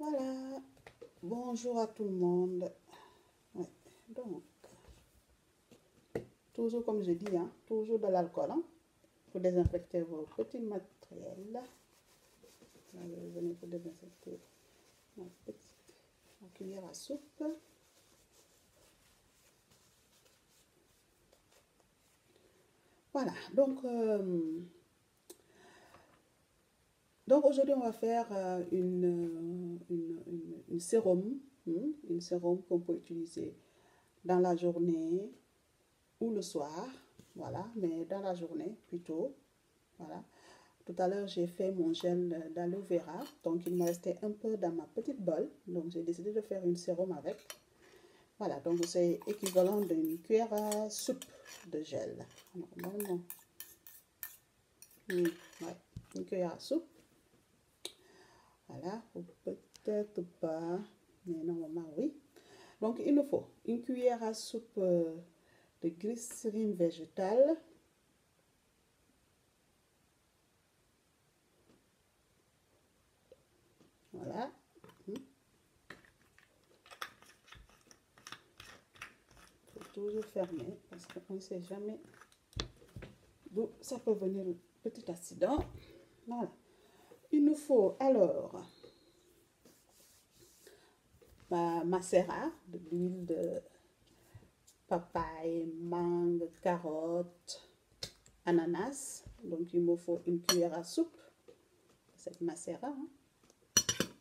Voilà, bonjour à tout le monde. Ouais. Donc, toujours comme je dis, hein, toujours de l'alcool pour désinfecter vos petits matériels. Là, je vais venir pour désinfecter ma cuillère à soupe. Voilà, donc aujourd'hui on va faire une sérum, une sérum qu'on peut utiliser dans la journée ou le soir, voilà, mais dans la journée plutôt, voilà. Tout à l'heure j'ai fait mon gel d'aloe vera, donc il me restait un peu dans ma petite bolle, donc j'ai décidé de faire une sérum avec. Voilà, donc c'est équivalent d'une cuillère à soupe de gel. Normalement, ouais, une cuillère à soupe. Voilà, ou peut-être pas, mais normalement oui. Donc il nous faut une cuillère à soupe de glycérine végétale. Voilà. Il faut toujours fermer parce qu'on ne sait jamais d'où ça peut venir le petit accident. Voilà. Il nous faut alors macérat, de l'huile de papaye, mangue, carotte, ananas. Donc il me faut une cuillère à soupe de cette macérat.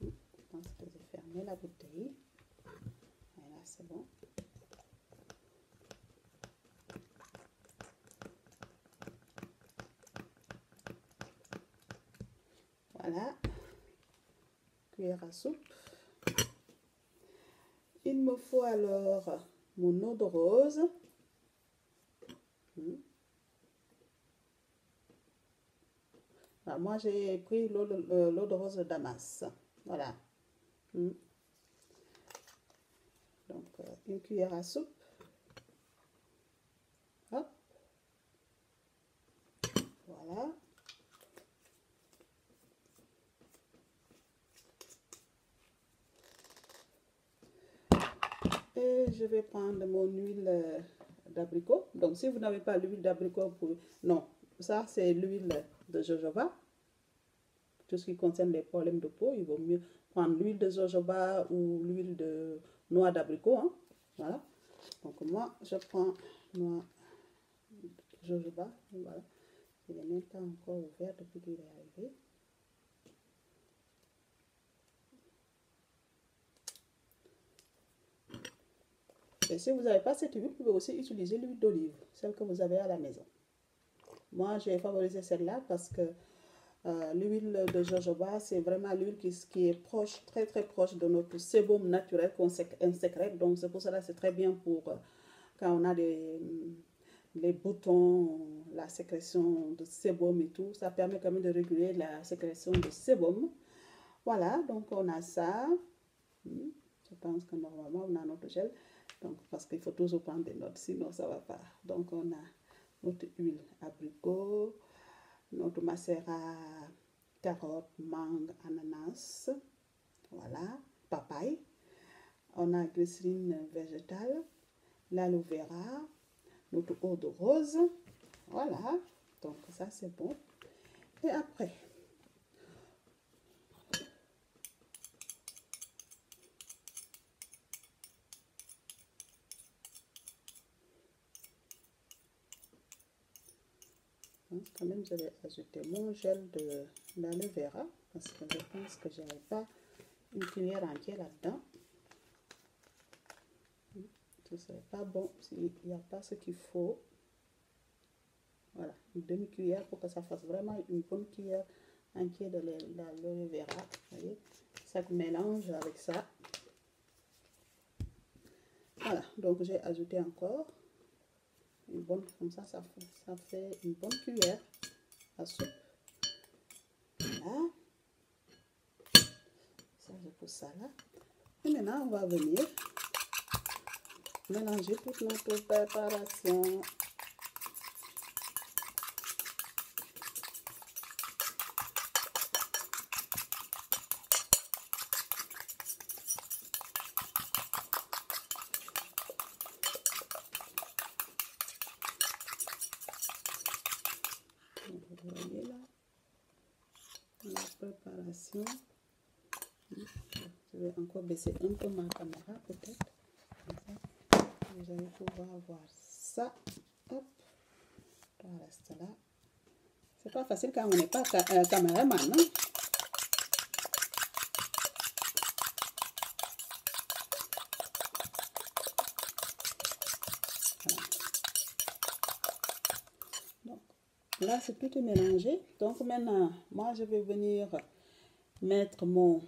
Je pense que j'ai fermé la bouteille. Voilà, c'est bon. Voilà, cuillère à soupe. Il me faut alors mon eau de rose. Alors, moi, j'ai pris l'eau de rose de Damas. Voilà. Donc, une cuillère à soupe. Hop. Voilà. Et je vais prendre mon huile d'abricot. Donc, si vous n'avez pas l'huile d'abricot, non, ça c'est l'huile de jojoba. Tout ce qui concerne les problèmes de peau, il vaut mieux prendre l'huile de jojoba ou l'huile de noix d'abricot. Hein. Voilà. Donc, moi, je prends noix de jojoba. Voilà. Il n'est même pas encore ouvert depuis qu'il est arrivé. Et si vous n'avez pas cette huile, vous pouvez aussi utiliser l'huile d'olive, celle que vous avez à la maison. Moi, j'ai favorisé celle-là parce que l'huile de jojoba, c'est vraiment l'huile qui est proche, très très proche de notre sébum naturel qu'on sécrète. Donc, c'est pour cela que c'est très bien pour quand on a les boutons, la sécrétion de sébum et tout. Ça permet quand même de réguler la sécrétion de sébum. Voilà, donc on a ça. Je pense que normalement, on a notre gel. Donc, parce qu'il faut toujours prendre des notes, sinon ça ne va pas. Donc, on a notre huile abricot, notre macérat, carotte, mangue, ananas, voilà, papaye. On a glycérine végétale, l'aloe vera, notre eau de rose, voilà. Donc, ça, c'est bon. Et après, quand même, je vais ajouter mon gel de l'aloe vera parce que je pense que je n'avais pas une cuillère entière là-dedans. Ce ne serait pas bon s'il n'y a pas ce qu'il faut. Voilà, une demi-cuillère pour que ça fasse vraiment une bonne cuillère entière de l'aloe vera. Vous voyez, ça mélange avec ça. Voilà, donc j'ai ajouté encore une bonne, comme ça, ça fait une bonne cuillère à soupe. Voilà. Ça, je pose ça là. Et maintenant, on va venir mélanger toute notre préparation. préparation. Je vais encore baisser un peu ma caméra peut-être. Vous allez pouvoir voir ça. Hop. Ça reste là. C'est pas facile quand on n'est pas caméraman. Hein? Là, c'est tout mélangé. Donc maintenant, moi, je vais venir mettre mon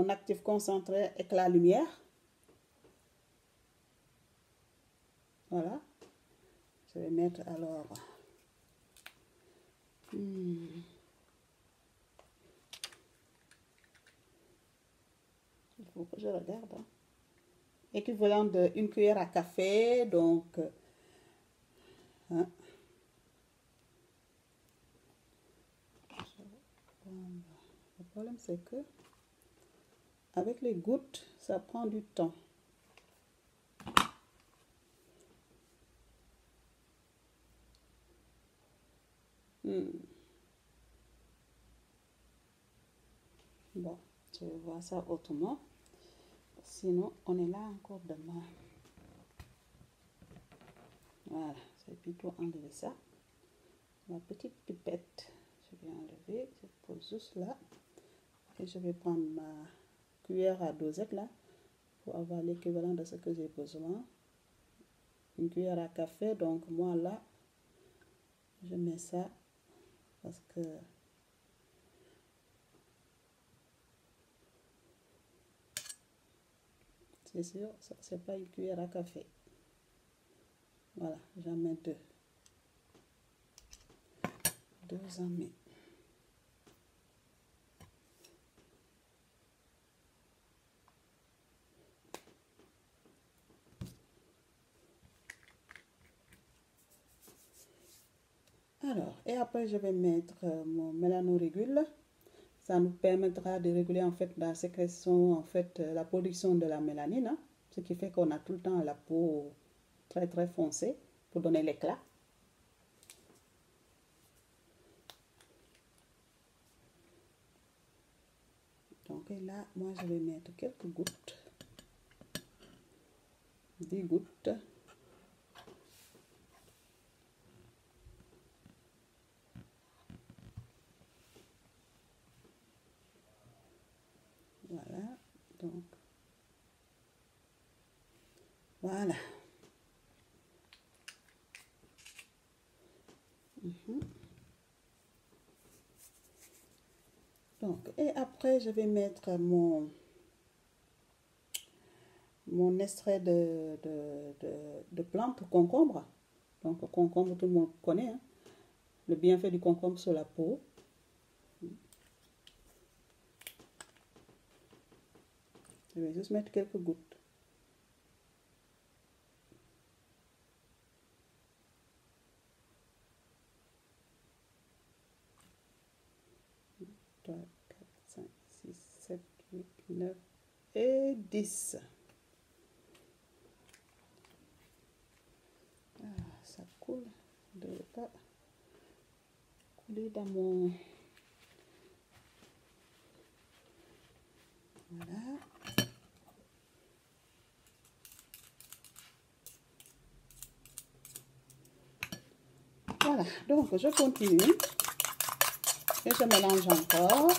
actif concentré avec la lumière. Voilà. Je vais mettre alors... Il faut que je regarde. Hein. Équivalent d'une cuillère à café. Donc... Hein. Le problème, c'est que avec les gouttes, ça prend du temps. Bon, je vais voir ça autrement. Sinon, on est là encore demain. Voilà, je vais plutôt enlever ça. Ma petite pipette, je vais enlever. Je pose juste là. Et je vais prendre ma cuillère à dosette là pour avoir l'équivalent de ce que j'ai besoin. Une cuillère à café, donc moi là, je mets ça parce que c'est sûr, ça c'est pas une cuillère à café. Voilà, j'en mets deux. Deux en mets. Alors, et après je vais mettre mon mélanorégule. Ça nous permettra de réguler en fait la sécrétion, en fait la production de la mélanine, hein, ce qui fait qu'on a tout le temps la peau très très foncée pour donner l'éclat. Donc là, moi je vais mettre quelques gouttes, 10 gouttes. Voilà, donc voilà. Donc, et après, je vais mettre mon extrait de plante concombre. Donc, concombre, tout le monde connaît. Hein? Le bienfait du concombre sur la peau. Je vais juste mettre quelques gouttes. Trois, 4, 5, 6, 7, 8, 9 et 10. Ah, ça coule. Je ne devrais pas couler dans mon... Voilà. Voilà, donc je continue. Et je mélange encore.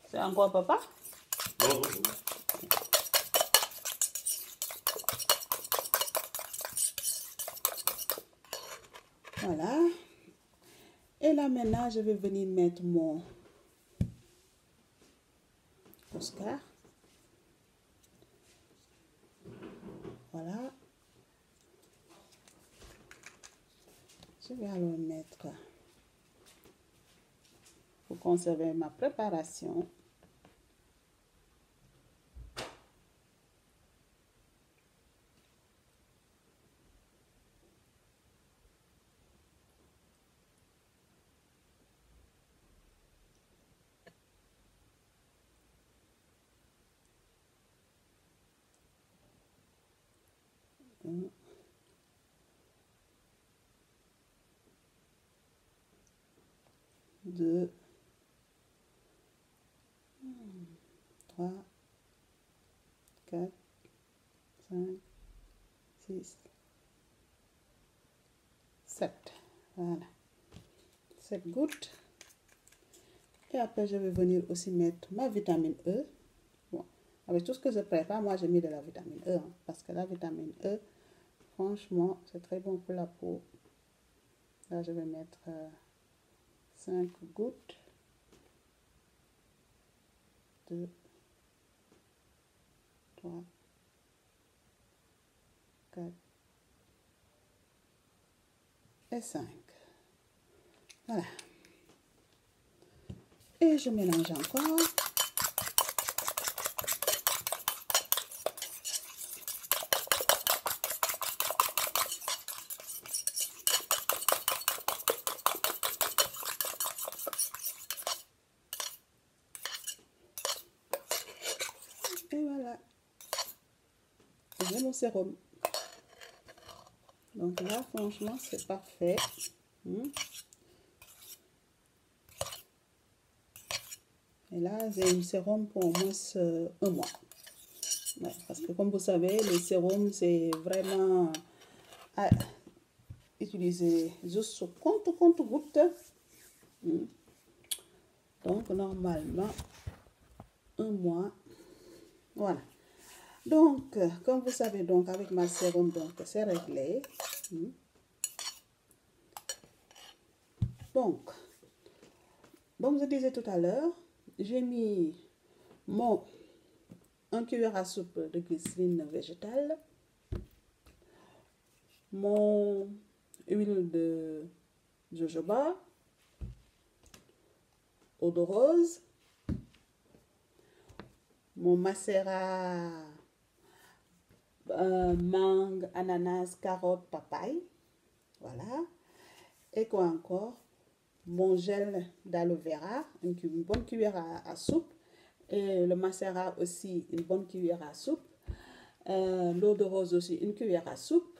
C'est encore papa? Non. Voilà. Et là maintenant, je vais venir mettre mon Oscar. Voilà. Je vais alors mettre, pour conserver ma préparation, 1, 2, 3, 4, 5, 6, 7. Voilà. 7 gouttes. Et après, je vais venir aussi mettre ma vitamine E. Bon, avec tout ce que je prépare, moi, j'ai mis de la vitamine E. Hein, parce que la vitamine E, franchement, c'est très bon pour la peau. Là, je vais mettre 5 gouttes. 2, 3, 4 et 5. Voilà. Et je mélange encore. Et voilà. J'ai mon sérum. Donc là, franchement, c'est parfait. Et là, j'ai un sérum pour au moins 1 mois. Ouais, parce que comme vous savez, le sérum, c'est vraiment à utiliser juste sur compte gouttes. Donc, normalement, 1 mois. Voilà. Donc, comme vous savez, donc, avec ma sérum, donc, c'est réglé. Donc, je disais tout à l'heure, j'ai mis mon 1 cuillère à soupe de glycérine végétale, mon huile de jojoba, eau de rose, mon macérat mangue, ananas, carotte, papaye. Voilà. Et quoi encore? Mon gel d'aloe vera, une bonne cuillère à soupe. Et le macérat aussi, une bonne cuillère à soupe. L'eau de rose aussi, une cuillère à soupe.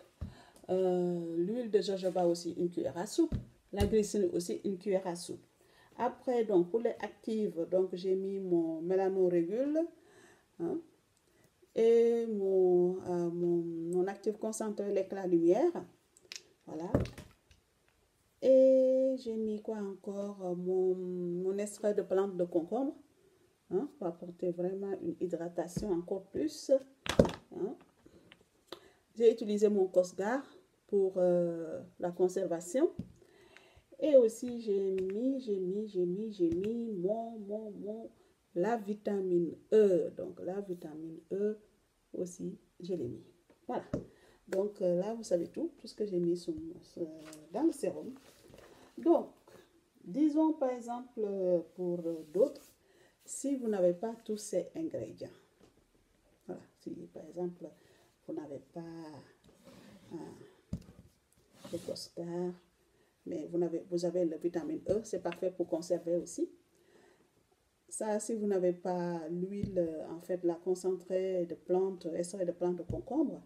L'huile de jojoba aussi, une cuillère à soupe. La glycine aussi, une cuillère à soupe. Après, donc, pour les actives, donc j'ai mis mon mélanorégule. Hein, et mon actif concentré, l'éclat lumière. Voilà. Et j'ai mis quoi encore? Mon extrait de plante de concombre. Hein, pour apporter vraiment une hydratation encore plus. Hein. J'ai utilisé mon Cosgar pour la conservation. Et aussi, j'ai mis la vitamine E. Donc, la vitamine E aussi, je l'ai mis. Voilà. Donc, là, vous savez tout ce que j'ai mis dans le sérum. Donc, disons par exemple, pour d'autres, si vous n'avez pas tous ces ingrédients. Voilà. Si, par exemple, vous n'avez pas le Cosgar, mais vous avez la vitamine E, c'est parfait pour conserver aussi. Ça, si vous n'avez pas l'huile, en fait, la concentrée de plantes, extrait de plantes de concombre,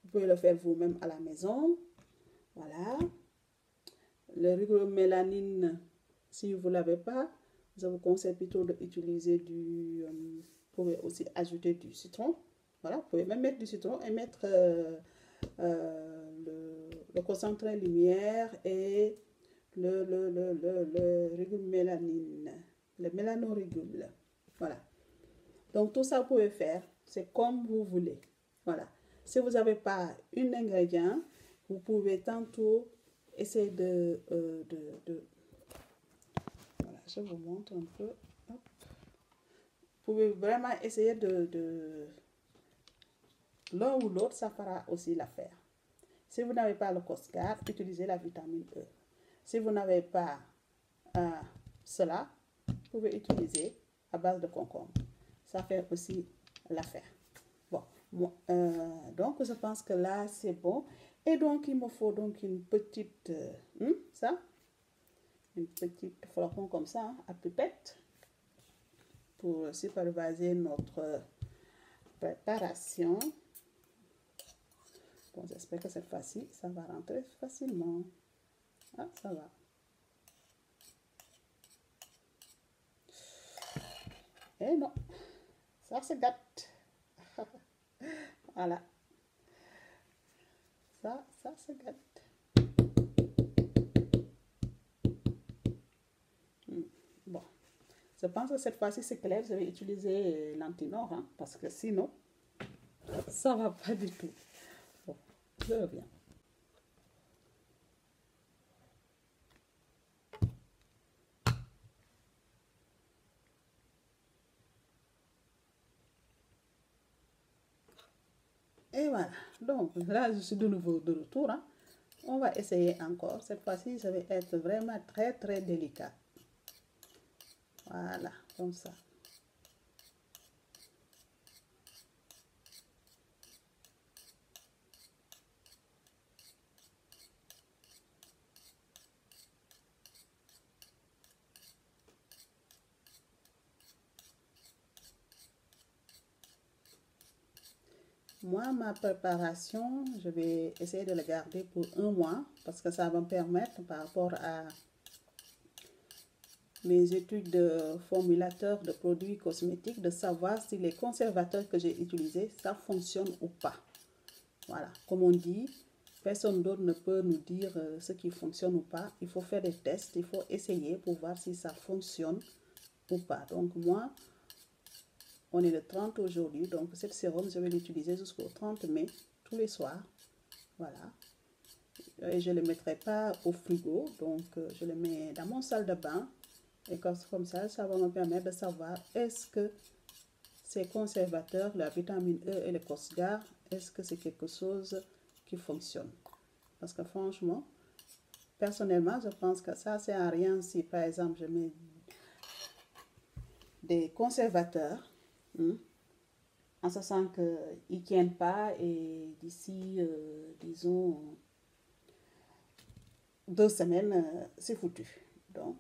vous pouvez le faire vous-même à la maison. Voilà. Le rigueur-mélanine, si vous ne l'avez pas, je vous conseille plutôt d'utiliser vous pouvez aussi ajouter du citron. Voilà, vous pouvez même mettre du citron et mettre le concentré lumière et le rigueur-mélanine, le mélanorégule. Voilà. Donc, tout ça, vous pouvez faire. C'est comme vous voulez. Voilà. Si vous n'avez pas un ingrédient, vous pouvez tantôt essayer voilà, je vous montre un peu. Hop. Vous pouvez vraiment essayer l'un ou l'autre, ça fera aussi l'affaire. Si vous n'avez pas le Cosgar, utilisez la vitamine E. Si vous n'avez pas cela, vous pouvez utiliser à base de concombre. Ça fait aussi l'affaire. Bon, donc je pense que là c'est bon. Et donc il me faut donc une petite, une petite flacon comme ça, hein, à pipette, pour superviser notre préparation. Bon, j'espère que cette fois-ci, ça va rentrer facilement. Ah, ça va. Eh non, ça se gâte. Voilà, ça se gâte. Bon, je pense que cette fois-ci, c'est clair. Je vais utiliser l'antinor, hein, parce que sinon, ça va pas du tout. Bon, je reviens. Et voilà. Donc, là, je suis de nouveau de retour, hein. On va essayer encore. Cette fois-ci, je vais être vraiment très, très délicat. Voilà, comme ça. Moi, ma préparation, je vais essayer de la garder pour un mois parce que ça va me permettre, par rapport à mes études de formulateur de produits cosmétiques, de savoir si les conservateurs que j'ai utilisés, ça fonctionne ou pas. Voilà, comme on dit, personne d'autre ne peut nous dire ce qui fonctionne ou pas. Il faut faire des tests, il faut essayer pour voir si ça fonctionne ou pas. Donc moi, on est le 30 aujourd'hui, donc cette sérum, je vais l'utiliser jusqu'au 30 mai, tous les soirs. Voilà. Et je ne le mettrai pas au frigo, donc je le mets dans mon salle de bain. Et comme ça va me permettre de savoir est-ce que ces conservateurs, la vitamine E et le Cosgar, est-ce que c'est quelque chose qui fonctionne? Parce que franchement, personnellement, je pense que ça, c'est à rien si, par exemple, je mets des conservateurs, en sachant qu'ils ne tiennent pas et d'ici, disons, 2 semaines, c'est foutu. Donc,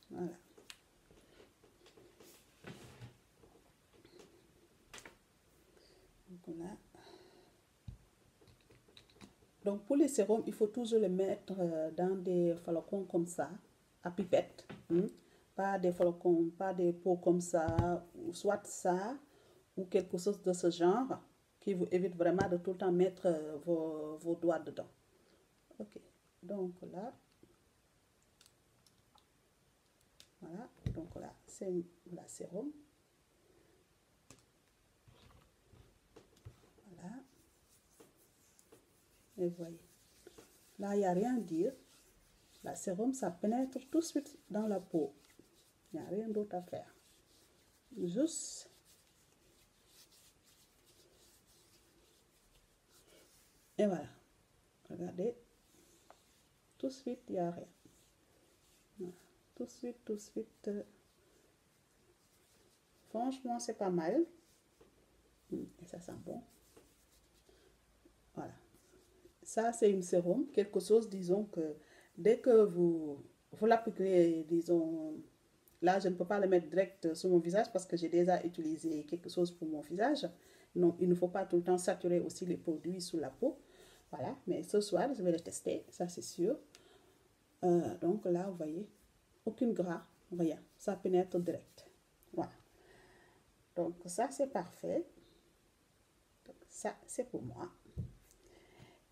voilà. Donc, là. Donc, pour les sérums, il faut toujours les mettre dans des flacons comme ça, à pipette. Pas des flacons, pas des pots comme ça, ou soit ça, ou quelque chose de ce genre, qui vous évite vraiment de tout le temps mettre vos doigts dedans. Ok, donc là, voilà, donc là, c'est la sérum. Voilà. Et voyez, là, il n'y a rien à dire. La sérum, ça pénètre tout de suite dans la peau. Il n'y a rien d'autre à faire. Juste. Et voilà. Regardez. Tout de suite, il n'y a rien. Voilà. Tout de suite. Franchement, c'est pas mal. Et ça sent bon. Voilà. Ça, c'est une sérum. Quelque chose, disons que dès que vous l'appliquez, disons, là, je ne peux pas le mettre direct sur mon visage parce que j'ai déjà utilisé quelque chose pour mon visage. Non, il ne faut pas tout le temps saturer aussi les produits sous la peau. Voilà, mais ce soir, je vais le tester, ça c'est sûr. Donc là, vous voyez, aucune gras, rien. Ça pénètre direct. Voilà. Donc ça, c'est parfait. Donc ça, c'est pour moi.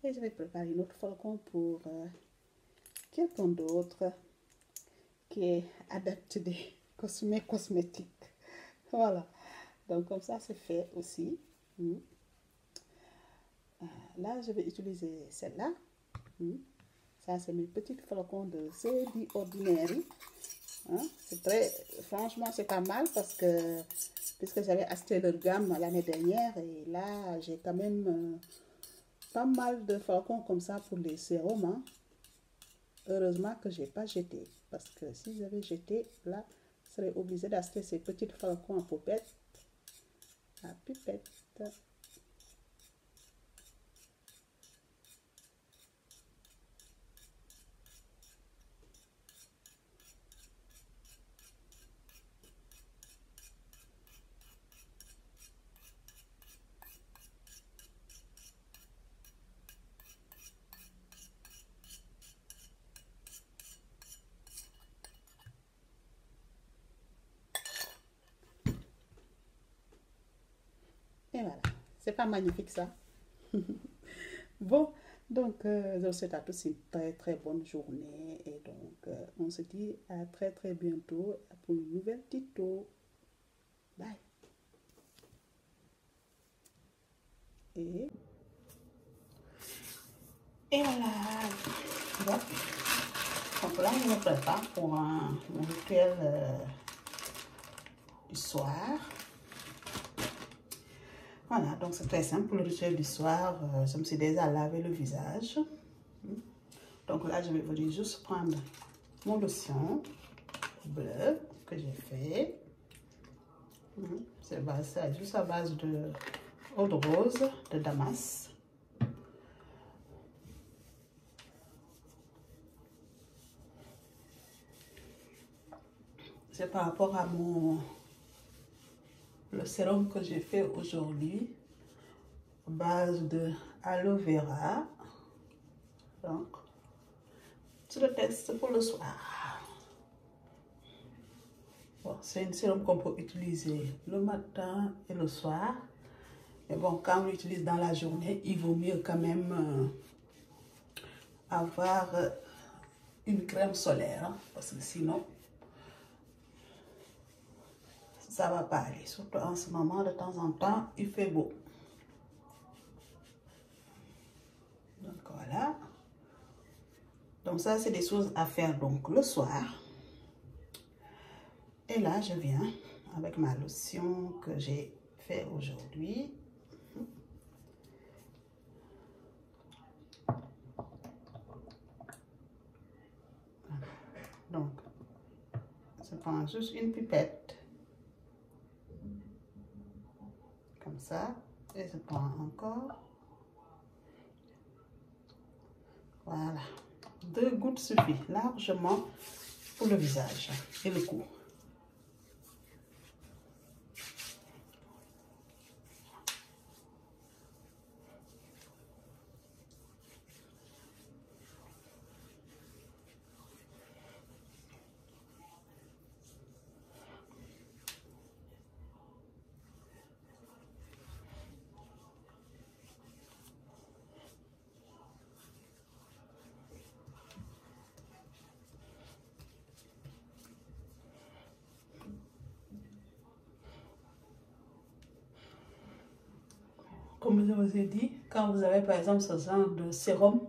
Et je vais préparer une autre flacon pour quelqu'un d'autre qui est adepte des cosmétiques. Voilà. Donc comme ça, c'est fait aussi. Là, je vais utiliser celle-là. Ça, c'est mes petits flacons de CB Ordinary. Hein? C'est très, franchement, c'est pas mal parce que, puisque j'avais acheté leur gamme l'année dernière, et là, j'ai quand même pas mal de flacons comme ça pour les sérums. Hein. Heureusement que j'ai pas jeté, parce que si j'avais jeté, là, je serais obligée d'acheter ces petits flacons à pipette. À pipette. Et voilà, c'est pas magnifique ça. Bon, donc je vous souhaite à tous une très très bonne journée et donc on se dit à très très bientôt pour une nouvelle tuto. Bye. Et voilà. Bon. Donc là, je me prépare pour mon rituel du soir. Voilà, donc c'est très simple. Pour le rituel du soir, je me suis déjà lavé le visage. Donc là, je vais venir juste prendre mon lotion bleu que j'ai fait. C'est juste à base de eau de rose de Damas. C'est par rapport à le sérum que j'ai fait aujourd'hui, à base de aloe vera. Donc, c'est le test pour le soir. Bon, c'est une sérum qu'on peut utiliser le matin et le soir. Mais bon, quand on l'utilise dans la journée, il vaut mieux quand même avoir une crème solaire, hein, parce que sinon, ça va pas aller. Surtout en ce moment, de temps en temps, il fait beau. Donc voilà. Donc ça, c'est des choses à faire donc le soir. Et là, je viens avec ma lotion que j'ai fait aujourd'hui. Donc, je prends juste une pipette. Comme ça. Et je prends encore. Voilà. 2 gouttes suffit largement pour le visage et le cou. Comme je vous ai dit, quand vous avez par exemple ce genre de sérum,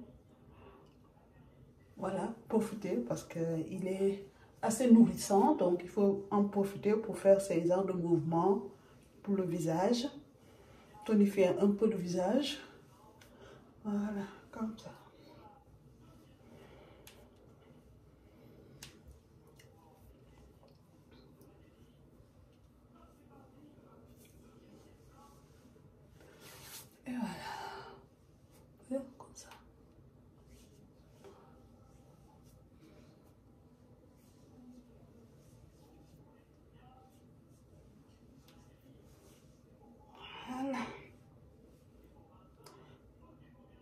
voilà, profitez parce qu'il est assez nourrissant. Donc, il faut en profiter pour faire ces genres de mouvements pour le visage. Tonifier un peu le visage. Voilà, comme ça. Et voilà. Comme ça. Voilà.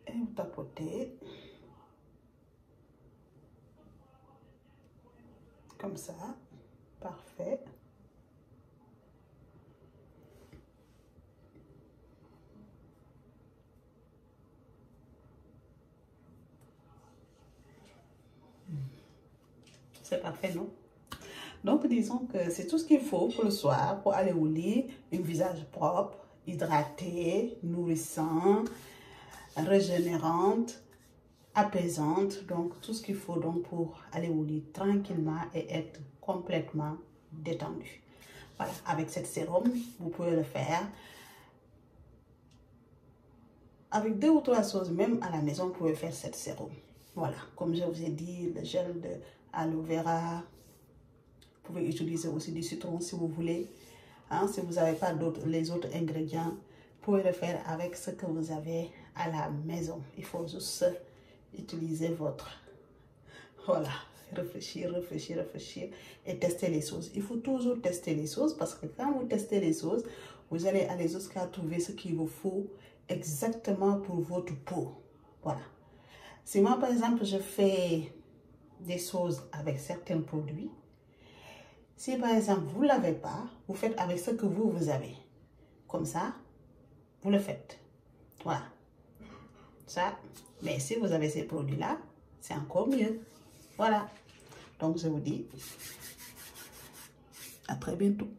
Et vous tapotez. Comme ça. Parfait. C'est parfait, non? Donc, disons que c'est tout ce qu'il faut pour le soir, pour aller au lit. Un visage propre, hydraté, nourrissant, régénérante, apaisante. Donc, tout ce qu'il faut donc pour aller au lit tranquillement et être complètement détendu. Voilà, avec cette sérum, vous pouvez le faire. Avec 2 ou 3 choses, même à la maison, vous pouvez faire cette sérum. Voilà, comme je vous ai dit, le gel de aloe vera. Vous pouvez utiliser aussi du citron si vous voulez. Hein, si vous n'avez pas les autres ingrédients, vous pouvez le faire avec ce que vous avez à la maison. Il faut juste utiliser votre... Voilà, réfléchir, réfléchir, réfléchir et tester les choses. Il faut toujours tester les choses parce que quand vous testez les choses, vous allez aller jusqu'à trouver ce qu'il vous faut exactement pour votre peau. Voilà. Si moi, par exemple, je fais des choses avec certains produits, si par exemple, vous ne l'avez pas, vous faites avec ce que vous avez. Comme ça, vous le faites. Voilà. Ça, mais si vous avez ces produits-là, c'est encore mieux. Voilà. Donc, je vous dis à très bientôt.